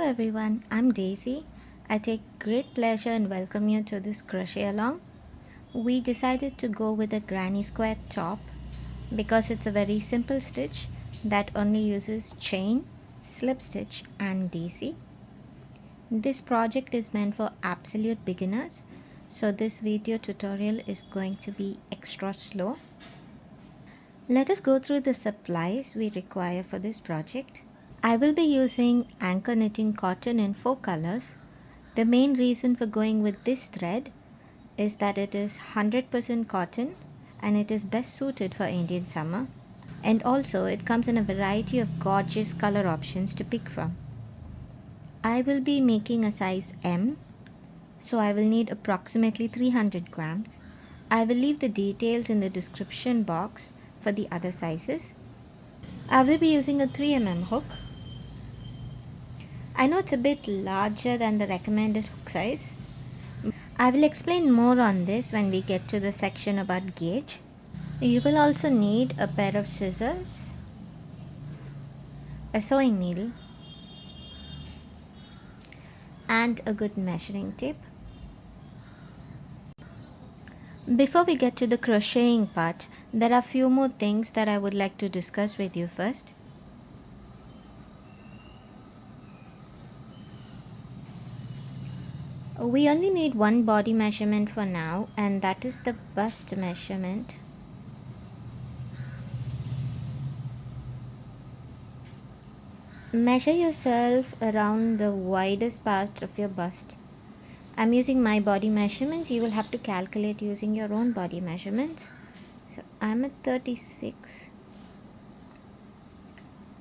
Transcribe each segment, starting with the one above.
everyone, I'm Daisy. I take great pleasure in welcome you to this crochet along. We decided to go with a granny square top because it's a very simple stitch that only uses chain, slip stitch and DC. This project is meant for absolute beginners, so this video tutorial is going to be extra slow. Let us go through the supplies we require for this project. I will be using anchor knitting cotton in 4 colors. The main reason for going with this thread is that it is 100% cotton and it is best suited for Indian summer, and also it comes in a variety of gorgeous color options to pick from. I will be making a size M, so I will need approximately 300 grams. I will leave the details in the description box for the other sizes. I will be using a 3mm hook. I know it's a bit larger than the recommended hook size. I will explain more on this when we get to the section about gauge. You will also need a pair of scissors, a sewing needle, and a good measuring tape. Before we get to the crocheting part, there are few more things that I would like to discuss with you first. We only need one body measurement for now, and that is the bust measurement. Measure yourself around the widest part of your bust. I'm using my body measurements. You will have to calculate using your own body measurements. So I'm at 36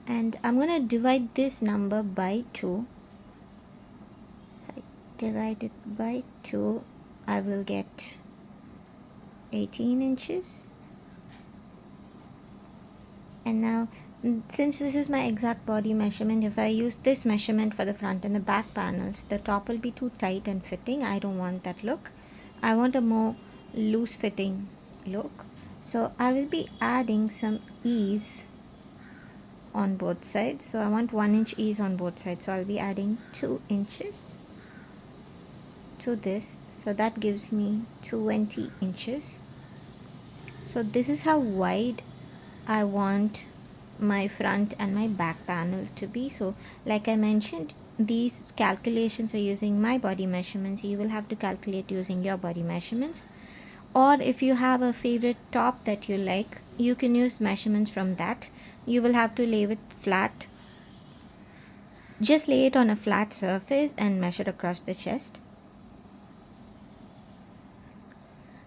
and I'm going to divide this number by 2. If I divide it by 2, I will get 18 inches. And now, since this is my exact body measurement, if I use this measurement for the front and the back panels, the top will be too tight and fitting. I don't want that look. I want a more loose fitting look. So I will be adding some ease on both sides. So I want 1 inch ease on both sides. So I'll be adding 2 inches to this. So that gives me 20 inches. So this is how wide I want my front and my back panel to be. So like I mentioned, these calculations are using my body measurements. You will have to calculate using your body measurements, or if you have a favorite top that you like, you can use measurements from that. You will have to lay it flat. Just lay it on a flat surface and measure across the chest.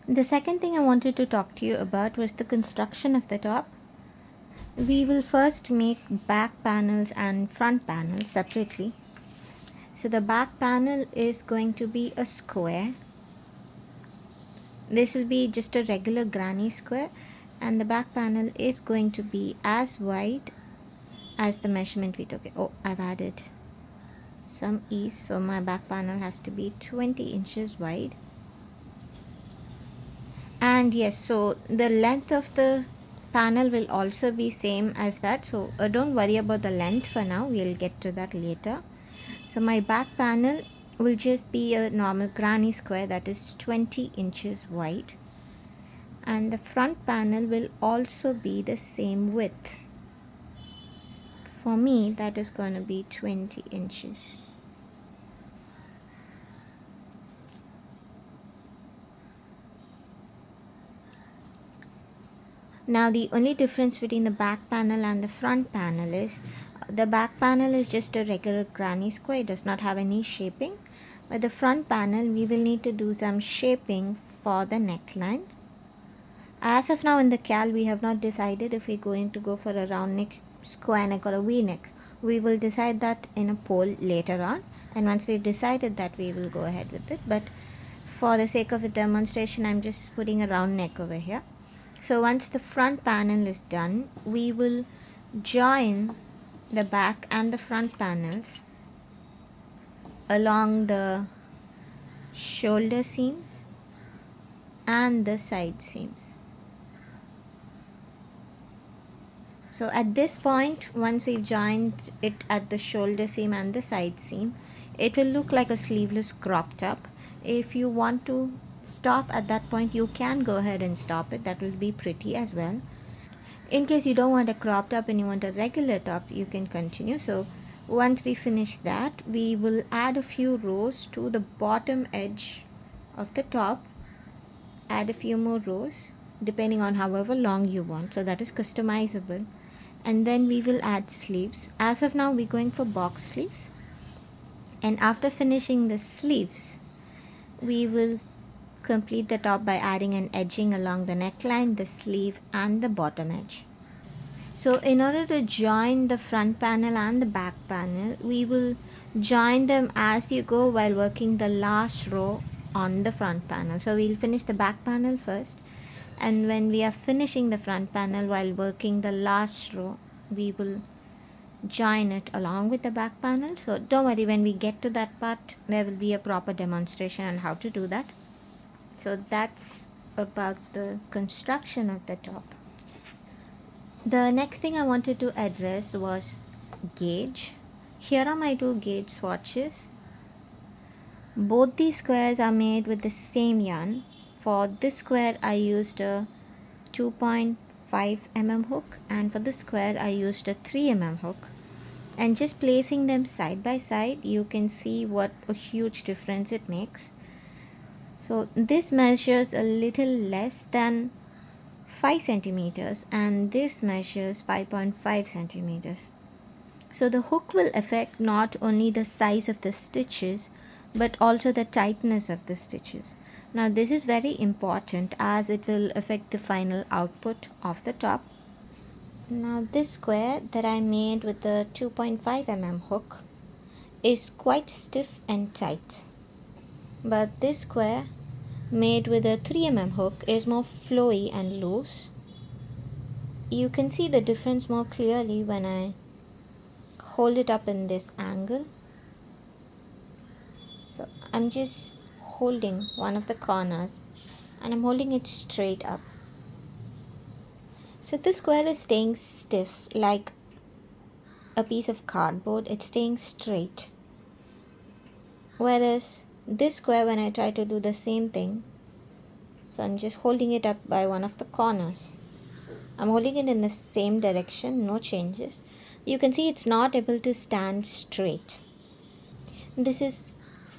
The second thing I wanted to talk to you about was the construction of the top. We will first make back panels and front panels separately. So the back panel is going to be a square. This will be just a regular granny square, and the back panel is going to be as wide as the measurement we took. Oh, I've added some ease, so my back panel has to be 20 inches wide. And yes, so the length of the panel will also be same as that, so don't worry about the length for now. We'll get to that later. So my back panel will just be a normal granny square that is 20 inches wide, and the front panel will also be the same width. For me, that is going to be 20 inches. Now the only difference between the back panel and the front panel is the back panel is just a regular granny square. It does not have any shaping. But the front panel, we will need to do some shaping for the neckline. As of now in the cal, we have not decided if we're going to go for a round neck, square neck or a V neck. We will decide that in a poll later on, and once we've decided that, we will go ahead with it. But for the sake of the demonstration, I'm just putting a round neck over here. So once the front panel is done, we will join the back and the front panels along the shoulder seams and the side seams. So at this point, once we've joined it at the shoulder seam and the side seam, it will look like a sleeveless crop top. If you want to stop at that point, you can go ahead and stop it. That will be pretty as well. In case you don't want a crop top and you want a regular top, you can continue. So once we finish that, we will add a few rows to the bottom edge of the top. Add a few more rows depending on however long you want, so that is customizable. And then we will add sleeves. As of now, we're going for box sleeves, and after finishing the sleeves, we will complete the top by adding an edging along the neckline, the sleeve and the bottom edge. So in order to join the front panel and the back panel, we will join them as you go while working the last row on the front panel. So we'll finish the back panel first, and when we are finishing the front panel while working the last row, we will join it along with the back panel. So don't worry, when we get to that part, there will be a proper demonstration on how to do that. So that's about the construction of the top. The next thing I wanted to address was gauge. Here are my two gauge swatches. Both these squares are made with the same yarn. For this square I used a 2.5 mm hook, and for this square I used a 3 mm hook. And just placing them side by side, you can see what a huge difference it makes. So this measures a little less than 5 centimeters and this measures 5.5 centimeters. So the hook will affect not only the size of the stitches but also the tightness of the stitches. Now this is very important as it will affect the final output of the top. Now this square that I made with the 2.5 mm hook is quite stiff and tight, but this square made with a 3 mm hook is more flowy and loose. You can see the difference more clearly when I hold it up in this angle. So I'm just holding one of the corners and I'm holding it straight up. So this square is staying stiff like a piece of cardboard. It's staying straight. Whereas this square, when I try to do the same thing, so I'm just holding it up by one of the corners. I'm holding it in the same direction, no changes. You can see it's not able to stand straight. This is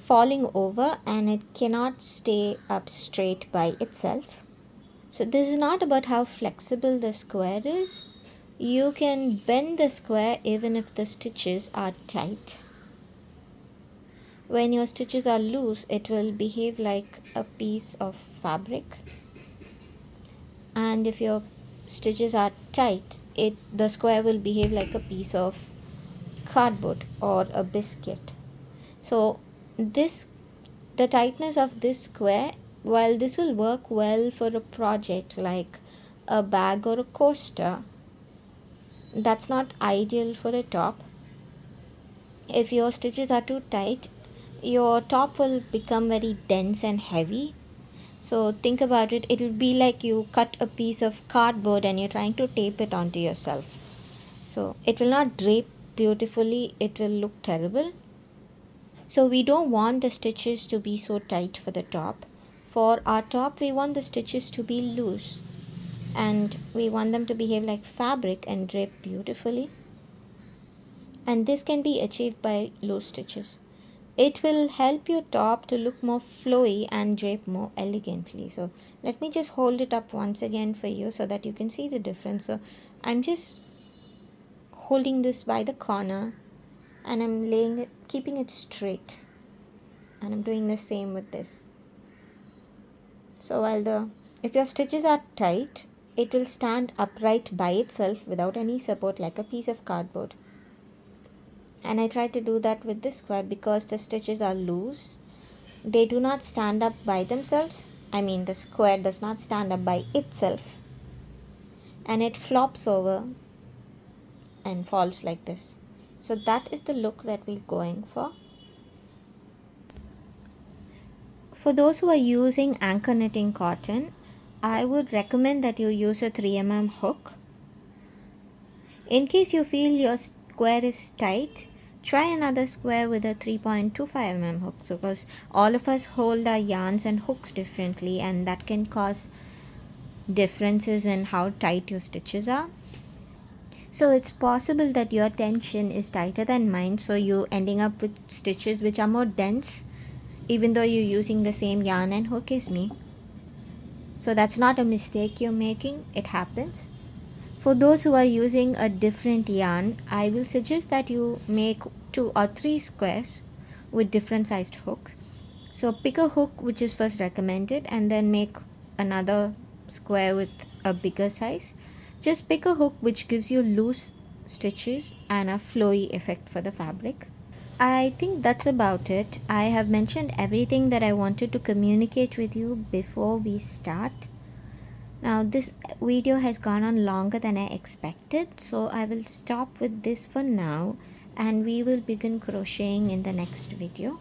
falling over and it cannot stay up straight by itself. So this is not about how flexible the square is. You can bend the square even if the stitches are tight. When your stitches are loose, it will behave like a piece of fabric. And if your stitches are tight, the square will behave like a piece of cardboard or a biscuit. So the tightness of this square, while this will work well for a project like a bag or a coaster, that's not ideal for a top. If your stitches are too tight, your top will become very dense and heavy. So think about it, it'll be like you cut a piece of cardboard and you're trying to tape it onto yourself. So it will not drape beautifully, it will look terrible. So we don't want the stitches to be so tight for the top. For our top, we want the stitches to be loose and we want them to behave like fabric and drape beautifully. And this can be achieved by loose stitches. It will help your top to look more flowy and drape more elegantly. So let me just hold it up once again for you so that you can see the difference. So I'm just holding this by the corner and I'm keeping it straight, and I'm doing the same with this. So if your stitches are tight, it will stand upright by itself without any support like a piece of cardboard. And I try to do that with this square because the stitches are loose. They do not stand up by themselves. I mean, the square does not stand up by itself. And it flops over and falls like this. So that is the look that we're going for. For those who are using anchor knitting cotton, I would recommend that you use a 3 mm hook. In case you feel your square is tight, try another square with a 3.25 mm hook, so because all of us hold our yarns and hooks differently, and that can cause differences in how tight your stitches are. So it's possible that your tension is tighter than mine, so you're ending up with stitches which are more dense even though you're using the same yarn and hook as me. So that's not a mistake you're making, it happens. For those who are using a different yarn, I will suggest that you make 2 or 3 squares with different sized hooks. So pick a hook which is first recommended and then make another square with a bigger size. Just pick a hook which gives you loose stitches and a flowy effect for the fabric. I think that's about it. I have mentioned everything that I wanted to communicate with you before we start. Now this video has gone on longer than I expected, so I will stop with this for now and we will begin crocheting in the next video.